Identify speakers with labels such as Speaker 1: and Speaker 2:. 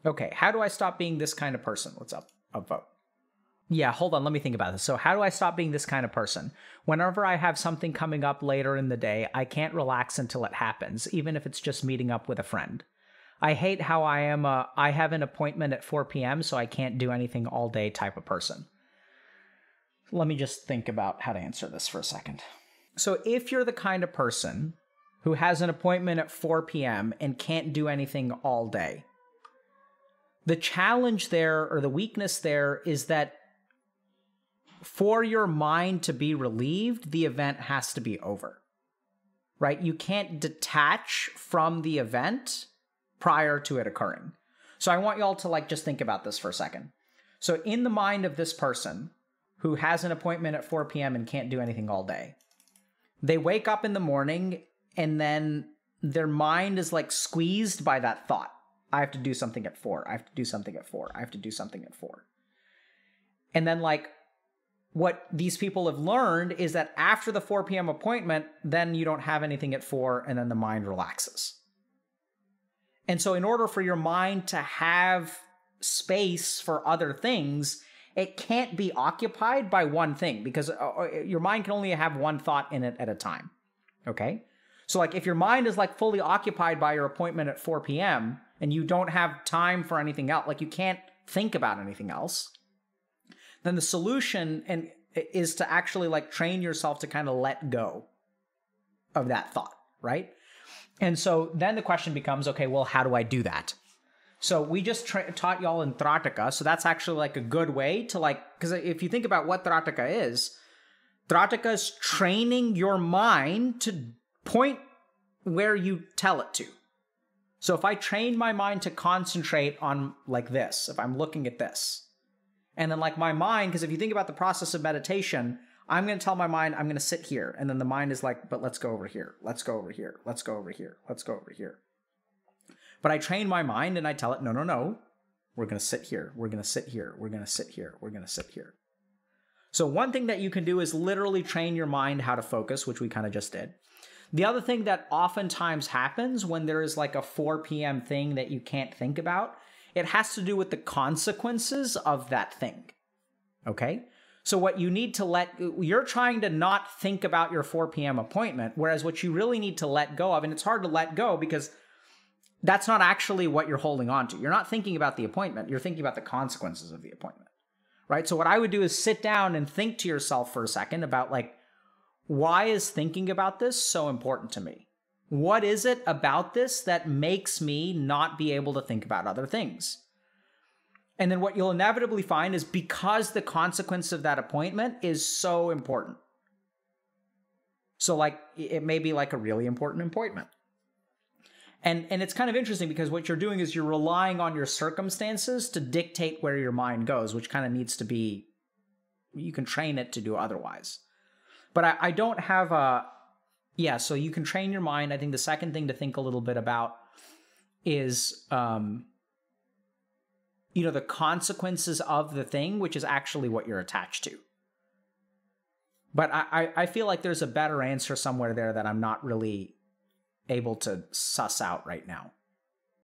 Speaker 1: Okay, how do I stop being this kind of person? Let's upvote. Yeah, hold on, let me think about this. So how do I stop being this kind of person? Whenever I have something coming up later in the day, I can't relax until it happens, even if it's just meeting up with a friend. I hate how I have an appointment at 4 p.m., so I can't do anything all day type of person. Let me just think about how to answer this for a second. So if you're the kind of person who has an appointment at 4 p.m. and can't do anything all day, the challenge there, or the weakness there, is that for your mind to be relieved, the event has to be over, right? You can't detach from the event prior to it occurring. So I want y'all to just think about this for a second. So in the mind of this person who has an appointment at 4 p.m. and can't do anything all day, they wake up in the morning and then their mind is squeezed by that thought. I have to do something at 4. I have to do something at 4. I have to do something at 4. And then what these people have learned is that after the 4 p.m. appointment, then you don't have anything at 4, and then the mind relaxes. And so in order for your mind to have space for other things, it can't be occupied by one thing, because your mind can only have one thought in it at a time. Okay? So if your mind is fully occupied by your appointment at 4 p.m. and you don't have time for anything else, you can't think about anything else, then the solution is to actually train yourself to kind of let go of that thought, right? And so then the question becomes, okay, well, how do I do that? So we just taught y'all in Trataka, so that's actually a good way to because if you think about what Trataka is training your mind to point where you tell it to. So if I train my mind to concentrate on this, if I'm looking at this, and then my mind, because if you think about the process of meditation, I'm going to tell my mind, I'm going to sit here. And then the mind is but let's go over here. Let's go over here. Let's go over here. Let's go over here. But I train my mind and I tell it, no, no, no. We're going to sit here. We're going to sit here. We're going to sit here. We're going to sit here. So one thing that you can do is literally train your mind how to focus, which we kind of just did. The other thing that oftentimes happens when there is a 4 p.m. thing that you can't think about, it has to do with the consequences of that thing. Okay? So what you need to you're trying to not think about your 4 p.m. appointment, whereas what you really need to let go of, and it's hard to let go because that's not actually what you're holding on to. You're not thinking about the appointment. You're thinking about the consequences of the appointment, right? So what I would do is sit down and think to yourself for a second about why is thinking about this so important to me? What is it about this that makes me not be able to think about other things? And then what you'll inevitably find is because the consequence of that appointment is so important. So it may be a really important appointment. And it's kind of interesting because what you're doing is you're relying on your circumstances to dictate where your mind goes, which kind of needs to be, you can train it to do otherwise. But I don't have so you can train your mind. I think the second thing to think a little bit about is, the consequences of the thing, which is actually what you're attached to. But I feel there's a better answer somewhere there that I'm not really able to suss out right now.